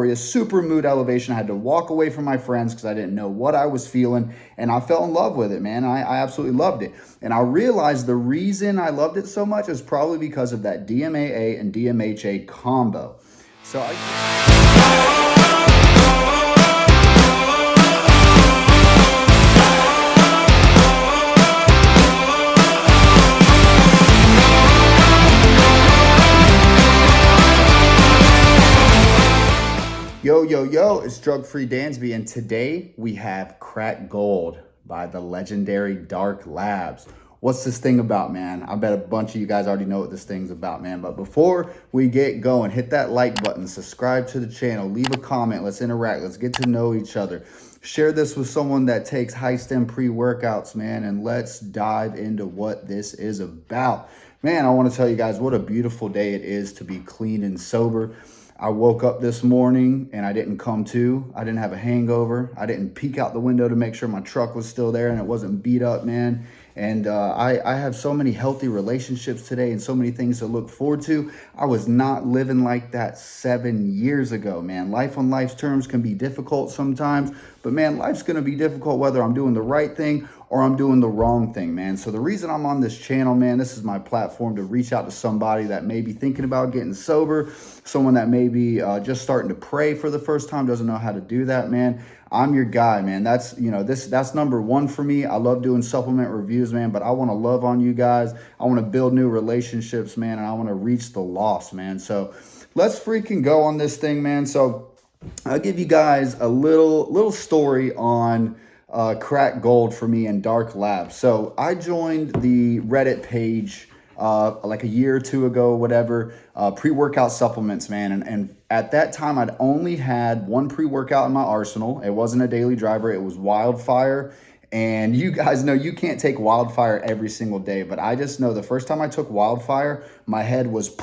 euphoria, super mood elevation. I had to walk away from my friends because I didn't know what I was feeling. And I fell in love with it, man. I absolutely loved it. And I realized the reason I loved it so much is probably because of that DMAA and DMHA combo. So Yo, it's Drug-Free Dansby, and today we have Crack Gold by the legendary Dark Labs. What's this thing about, man? I bet a bunch of you guys already know what this thing's about, man. But before we get going, hit that like button, subscribe to the channel, leave a comment, let's interact, let's get to know each other. Share this with someone that takes high stim pre-workouts, man, and let's dive into what this is about. Man, I want to tell you guys what a beautiful day it is to be clean and sober. I woke up this morning and I didn't come to. I didn't have a hangover. I didn't peek out the window to make sure my truck was still there and it wasn't beat up, man. And I have so many healthy relationships today and so many things to look forward to. I was not living like that 7 years ago, man. Life on life's terms can be difficult sometimes, but man, life's gonna be difficult whether I'm doing the right thing or I'm doing the wrong thing, man. So the reason I'm on this channel, man, this is my platform to reach out to somebody that may be thinking about getting sober, someone that may be just starting to pray for the first time, doesn't know how to do that, man. I'm your guy, man. That's, that's number one for me. I love doing supplement reviews, man, but I want to love on you guys. I want to build new relationships, man, and I want to reach the lost, man. So let's freaking go on this thing, man. So I'll give you guys a little story on Crack Gold for me and Dark Labs. So I joined the Reddit page like a year or two ago, whatever, pre-workout supplements, man. And at that time, I'd only had one pre-workout in my arsenal. It wasn't a daily driver. It was Wildfire. And you guys know you can't take Wildfire every single day. But I just know the first time I took Wildfire, my head was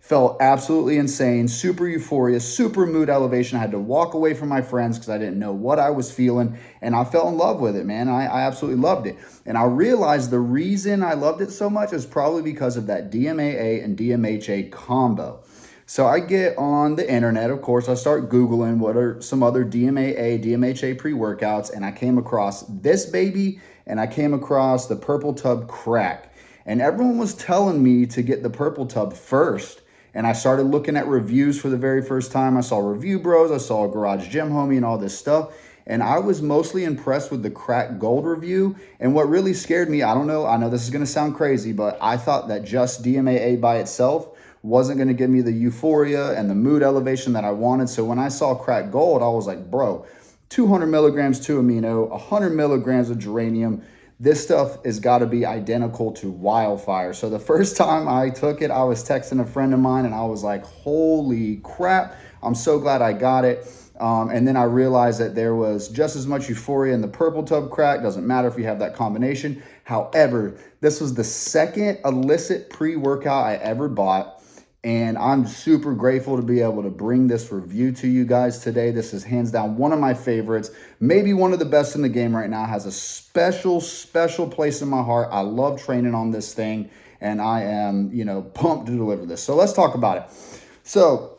felt absolutely insane, super euphoria, super mood elevation. I had to walk away from my friends because I didn't know what I was feeling, and I fell in love with it, man. I absolutely loved it. And I realized the reason I loved it so much is probably because of that DMAA and DMHA combo. So I get on the internet, of course, I start Googling what are some other DMAA, DMHA pre-workouts, and I came across this baby, and I came across the Purple Tub Crack. And everyone was telling me to get the Purple Tub first. And I started looking at reviews for the very first time. I saw Review Bros, I saw Garage Gym Homie and all this stuff. And I was mostly impressed with the Crack Gold review. And what really scared me, I know this is gonna sound crazy, but I thought that just DMAA by itself wasn't gonna give me the euphoria and the mood elevation that I wanted. So when I saw Crack Gold, I was like, bro, 200 milligrams 2-amino, 100 milligrams of geranium. This stuff has got to be identical to Wildfire. So the first time I took it, I was texting a friend of mine and I was like, holy crap, I'm so glad I got it. And then I realized that there was just as much euphoria in the Purple Tub Crack. Doesn't matter if you have that combination. However, this was the second illicit pre-workout I ever bought. And I'm super grateful to be able to bring this review to you guys today. This is hands down one of my favorites, maybe one of the best in the game right now. Has a special place in my heart. I love training on this thing, and I am, pumped to deliver this. So let's talk about it. So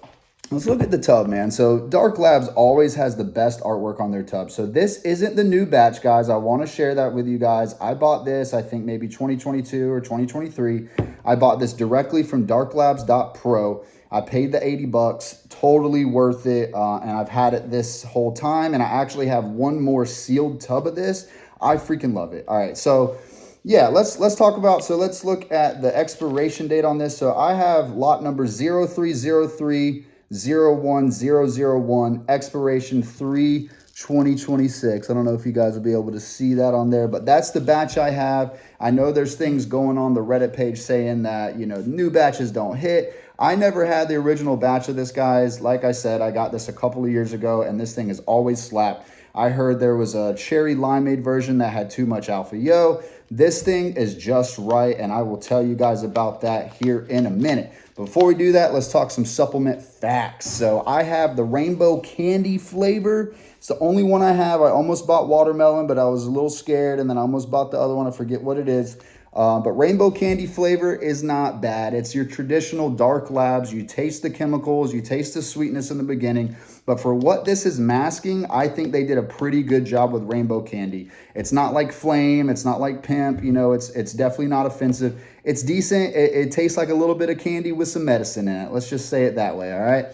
let's look at the tub, man. So Dark Labs always has the best artwork on their tub. So this isn't the new batch, guys. I want to share that with you guys. I bought this, I think maybe 2022 or 2023. I bought this directly from darklabs.pro. I paid the 80 bucks, totally worth it. And I've had it this whole time. And I actually have one more sealed tub of this. I freaking love it. All right, so yeah, let's talk about, so let's look at the expiration date on this. So I have lot number 030301001, expiration 3/2026. I don't know if you guys will be able to see that on there, but that's the batch I have. I know there's things going on the Reddit page saying that, new batches don't hit. I never had the original batch of this, guys. Like I said, I got this a couple of years ago, and this thing has always slapped. I heard there was a cherry limeade version that had too much alpha yo. This thing is just right, and I will tell you guys about that here in a minute. Before we do that, let's talk some supplement facts. So I have the rainbow candy flavor. It's the only one I have. I almost bought watermelon, but I was a little scared, and then I almost bought the other one. I forget what it is. But rainbow candy flavor is not bad. It's your traditional dark labs. You taste the chemicals, you taste the sweetness in the beginning. But for what this is masking, I think they did a pretty good job with rainbow candy. It's not like Flame, it's not like Pimp, you know, it's definitely not offensive. It's decent. It tastes like a little bit of candy with some medicine in it. Let's just say it that way, all right?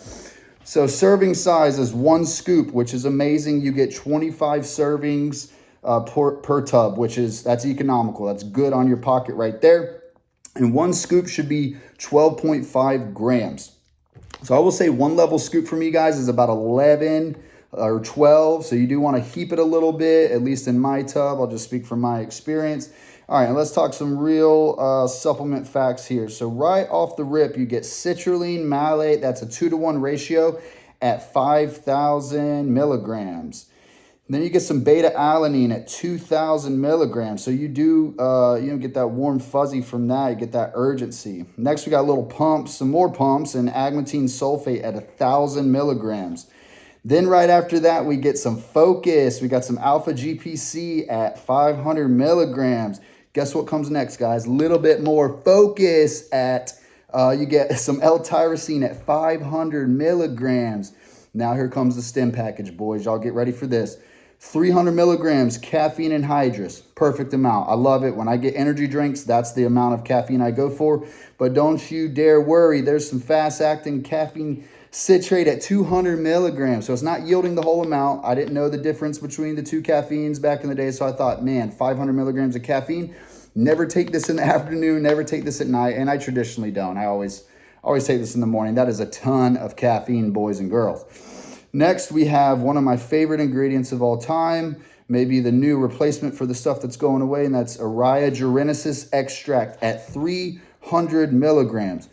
So serving size is 1 scoop, which is amazing. You get 25 servings per tub, that's economical. That's good on your pocket right there. And 1 scoop should be 12.5 grams. So I will say 1 level scoop for me, guys, is about 11 or 12. So you do want to heap it a little bit, at least in my tub. I'll just speak from my experience. All right, and let's talk some real supplement facts here. So right off the rip, you get citrulline malate. That's a 2-to-1 ratio at 5,000 milligrams. And then you get some beta alanine at 2,000 milligrams. So you do, get that warm fuzzy from that. You get that urgency. Next, we got little pumps, some more pumps, and agmatine sulfate at 1,000 milligrams. Then right after that, we get some focus. We got some alpha GPC at 500 milligrams. Guess what comes next, guys? A little bit more focus at, you get some L-tyrosine at 500 milligrams. Now here comes the stim package, boys. Y'all get ready for this. 300 milligrams caffeine anhydrous, perfect amount. I love it. When I get energy drinks, that's the amount of caffeine I go for. But don't you dare worry. There's some fast-acting caffeine citrate at 200 milligrams. So it's not yielding the whole amount. I didn't know the difference between the 2 caffeines back in the day. So I thought, man, 500 milligrams of caffeine. Never take this in the afternoon. Never take this at night. And I traditionally don't. I always take this in the morning. That is a ton of caffeine, boys and girls. Next, we have one of my favorite ingredients of all time, maybe the new replacement for the stuff that's going away, and that's Araya gerenesis extract at 300 milligrams.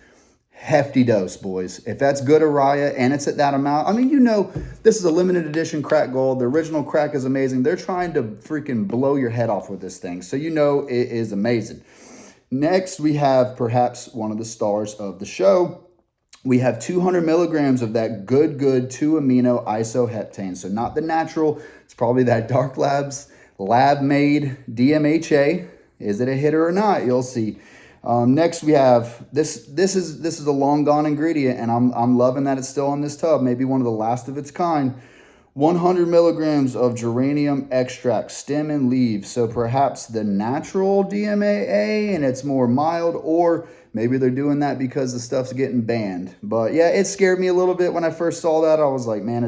Hefty dose, boys. If that's good Araya and it's at that amount, I mean, you know, this is a limited edition crack gold. The original crack is amazing. They're trying to freaking blow your head off with this thing. So you know it is amazing. Next, we have perhaps one of the stars of the show. We have 200 milligrams of that good 2-amino isoheptane. So not the natural. It's probably that Dark Labs lab-made DMHA. Is it a hitter or not? You'll see. Next, we have this. This is a long gone ingredient, and I'm loving that it's still in this tub. Maybe one of the last of its kind. 100 milligrams of geranium extract, stem and leaves. So perhaps the natural DMAA, and it's more mild, or maybe they're doing that because the stuff's getting banned. But yeah, it scared me a little bit when I first saw that. I was like, man,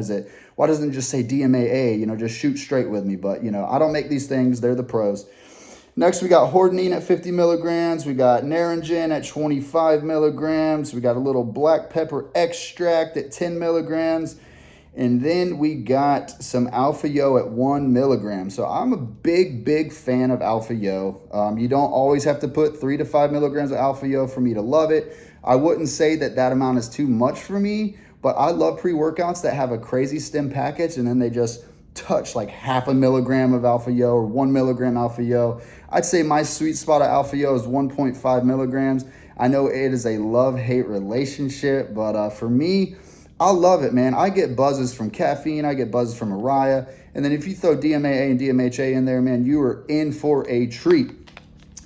why doesn't it just say DMAA? You know, just shoot straight with me. But, you know, I don't make these things. They're the pros. Next, we got hordenine at 50 milligrams. We got naringin at 25 milligrams. We got a little black pepper extract at 10 milligrams. And then we got some Alpha Yo at 1 milligram. So I'm a big fan of Alpha Yo. You don't always have to put 3 to 5 milligrams of Alpha Yo for me to love it. I wouldn't say that amount is too much for me, but I love pre-workouts that have a crazy stim package and then they just touch like half a milligram of Alpha Yo or 1 milligram Alpha Yo. I'd say my sweet spot of Alpha Yo is 1.5 milligrams. I know it is a love-hate relationship, but for me, I love it, man. I get buzzes from caffeine. I get buzzes from Araya. And then if you throw DMAA and DMHA in there, man, you are in for a treat.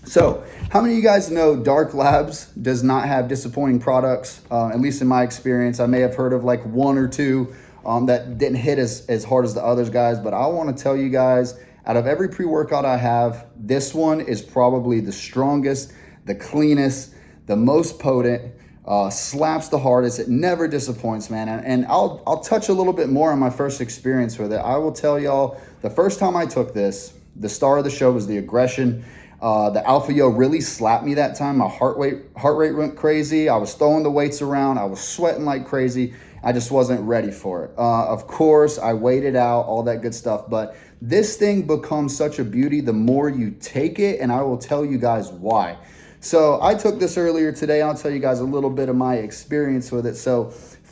So how many of you guys know Dark Labs does not have disappointing products? At least in my experience, I may have heard of like 1 or 2 that didn't hit as hard as the others, guys. But I want to tell you guys, out of every pre-workout I have, this one is probably the strongest, the cleanest, the most potent. Slaps the hardest. It never disappoints, man. And I'll touch a little bit more on my first experience with it. I will tell y'all, the first time I took this, the star of the show was the aggression. The Alpha Yo really slapped me that time. My heart rate went crazy. I was throwing the weights around. I was sweating like crazy. I just wasn't ready for it. Of course, I waited out, all that good stuff. But this thing becomes such a beauty the more you take it, and I will tell you guys why. So I took this earlier today. I'll tell you guys a little bit of my experience with it. So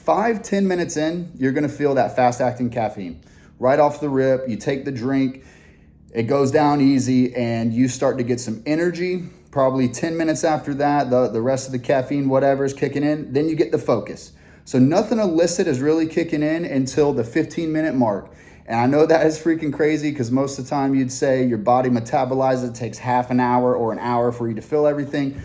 5-10 minutes in, you're going to feel that fast-acting caffeine. Right off the rip, you take the drink, it goes down easy, and you start to get some energy. Probably 10 minutes after that, the rest of the caffeine, whatever, is kicking in. Then you get the focus. So nothing illicit is really kicking in until the 15-minute mark. And I know that is freaking crazy because most of the time you'd say your body metabolizes, it takes half an hour or an hour for you to feel everything.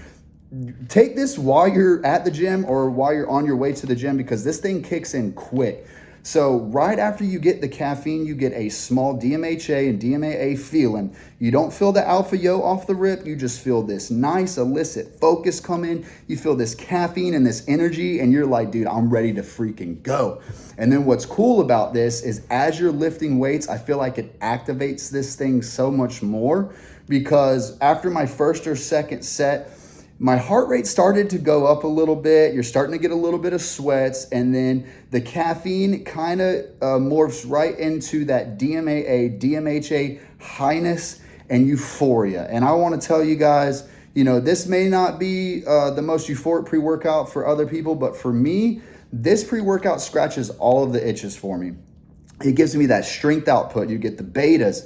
Take this while you're at the gym or while you're on your way to the gym because this thing kicks in quick. So right after you get the caffeine, you get a small DMHA and DMAA feeling. You don't feel the alpha yo off the rip. You just feel this nice illicit focus come in. You feel this caffeine and this energy and you're like, dude, I'm ready to freaking go. And then what's cool about this is as you're lifting weights, I feel like it activates this thing so much more because after my first or second set, my heart rate started to go up a little bit. You're starting to get a little bit of sweats. And then the caffeine kind of morphs right into that DMAA, DMHA highness and euphoria. And I want to tell you guys, you know, this may not be the most euphoric pre-workout for other people, but for me, this pre-workout scratches all of the itches for me. It gives me that strength output. You get the betas.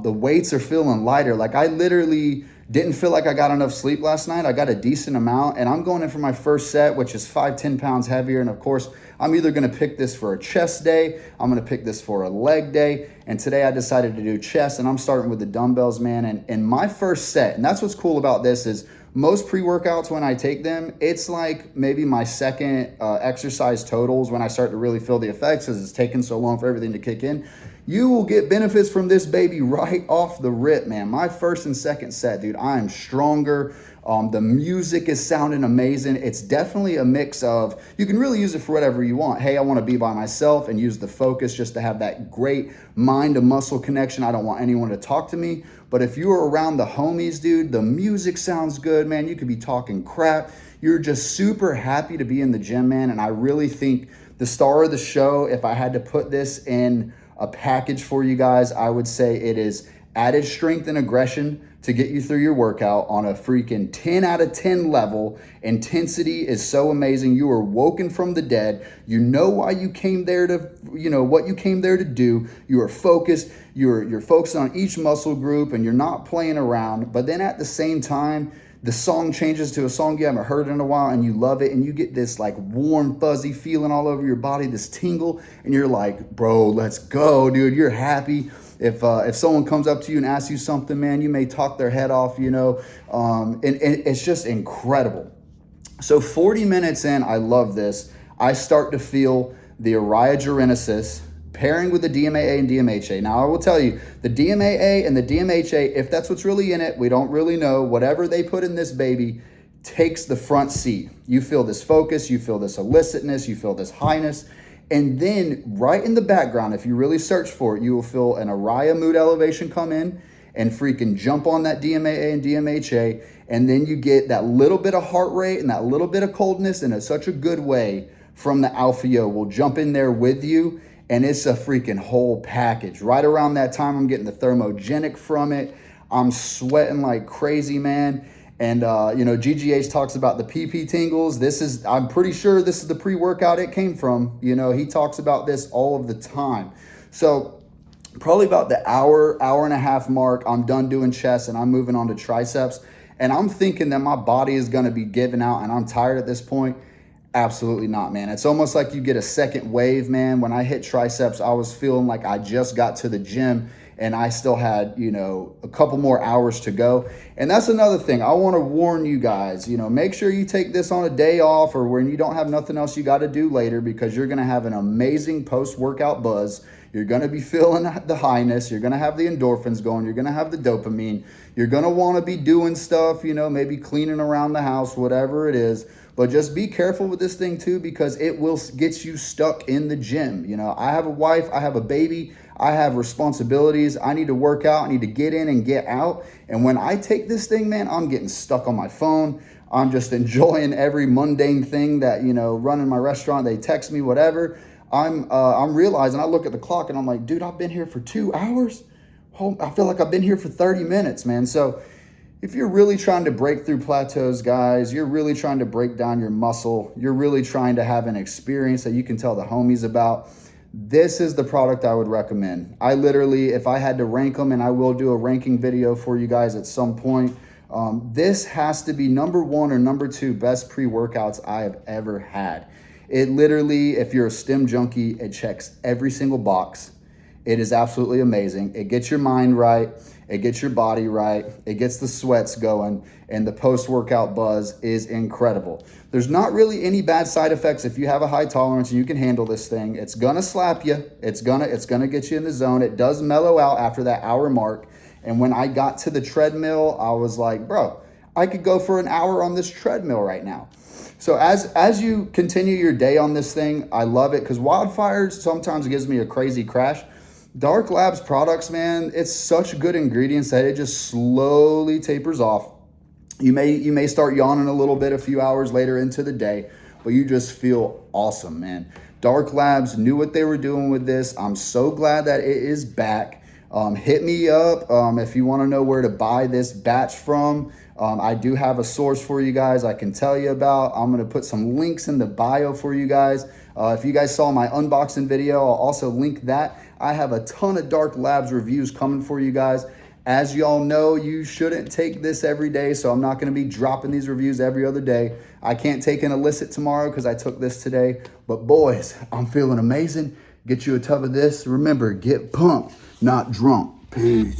The weights are feeling lighter. Like I literally didn't feel like I got enough sleep last night. I got a decent amount and I'm going in for my first set, which is 5-10 pounds heavier. And of course, I'm either going to pick this for a chest day. I'm going to pick this for a leg day. And today I decided to do chest and I'm starting with the dumbbells, man. And my first set, and that's what's cool about this is most pre-workouts when I take them, it's like maybe my second exercise totals when I start to really feel the effects because it's taken so long for everything to kick in. You will get benefits from this baby right off the rip, man. My first and second set, dude, I am stronger. The music is sounding amazing. It's definitely a mix of, you can really use it for whatever you want. Hey, I want to be by myself and use the focus just to have that great mind to muscle connection. I don't want anyone to talk to me. But if you're around the homies, dude, the music sounds good, man. You could be talking crap. You're just super happy to be in the gym, man. And I really think the star of the show, if I had to put this in a package for you guys, I would say it is added strength and aggression to get you through your workout on a freaking 10 out of 10 level. Intensity is so amazing. You are woken from the dead. You know why you came there to, you know, what you came there to do. You are focused. You're focused on each muscle group and you're not playing around. But then at the same time, the song changes to a song you haven't heard in a while and you love it and you get this like warm, fuzzy feeling all over your body, this tingle, and you're like, bro, let's go, dude. You're happy. If someone comes up to you and asks you something, man, you may talk their head off, you know, and it's just incredible. So 40 minutes in, I love this. I start to feel the Genesis pairing with the DMAA and DMHA. Now, I will tell you, the DMAA and the DMHA, if that's what's really in it, we don't really know. Whatever they put in this baby takes the front seat. You feel this focus, you feel this illicitness, you feel this highness. And then right in the background, if you really search for it, you will feel an Araya mood elevation come in and freaking jump on that DMAA and DMHA. And then you get that little bit of heart rate and that little bit of coldness in such a good way from the Alpha Yo will jump in there with you. And it's a freaking whole package. Right around that time, I'm getting the thermogenic from it. I'm sweating like crazy, man. And, you know, GGH talks about the PP tingles. I'm pretty sure this is the pre-workout it came from. You know, he talks about this all of the time. So probably about the hour and a half mark, I'm done doing chest and I'm moving on to triceps. And I'm thinking that my body is going to be giving out and I'm tired at this point. Absolutely not, man. It's almost like you get a second wave, man. When I hit triceps, I was feeling like I just got to the gym and I still had, you know, a couple more hours to go. And that's another thing. I want to warn you guys, you know, make sure you take this on a day off or when you don't have nothing else you got to do later because you're going to have an amazing post-workout buzz. You're going to be feeling the highness. You're going to have the endorphins going. You're going to have the dopamine. You're going to want to be doing stuff, you know, maybe cleaning around the house, whatever it is. But just be careful with this thing too, because it will get you stuck in the gym. You know, I have a wife, I have a baby, I have responsibilities. I need to work out, I need to get in and get out. And when I take this thing, man, I'm getting stuck on my phone. I'm just enjoying every mundane thing that, you know, running my restaurant, they text me, whatever. I'm realizing, I look at the clock and I'm like, dude, I've been here for 2 hours. I feel like I've been here for 30 minutes, man. So if you're really trying to break through plateaus, guys, you're really trying to break down your muscle, you're really trying to have an experience that you can tell the homies about, this is the product I would recommend. I literally, if I had to rank them, and I will do a ranking video for you guys at some point, this has to be number 1 or number 2 best pre-workouts I have ever had. It literally, if you're a stim junkie, it checks every single box. It is absolutely amazing. It gets your mind right. It gets your body right. It gets the sweats going, and the post-workout buzz is incredible. There's not really any bad side effects if you have a high tolerance and you can handle this thing. It's gonna slap you. It's gonna get you in the zone. It does mellow out after that hour mark. And when I got to the treadmill, I was like, bro, I could go for an hour on this treadmill right now. So as you continue your day on this thing, I love it because Wildfire sometimes gives me a crazy crash. Dark Labs products, man, it's such good ingredients that it just slowly tapers off. You may start yawning a little bit a few hours later into the day, but you just feel awesome, man. Dark Labs knew what they were doing with this. I'm so glad that it is back. Hit me up if you want to know where to buy this batch from. I do have a source for you guys I can tell you about. I'm going to put some links in the bio for you guys. If you guys saw my unboxing video, I'll also link that. I have a ton of Dark Labs reviews coming for you guys. As y'all know, you shouldn't take this every day, so I'm not going to be dropping these reviews every other day. I can't take an illicit tomorrow because I took this today. But boys, I'm feeling amazing. Get you a tub of this. Remember, get pumped, not drunk. Peace.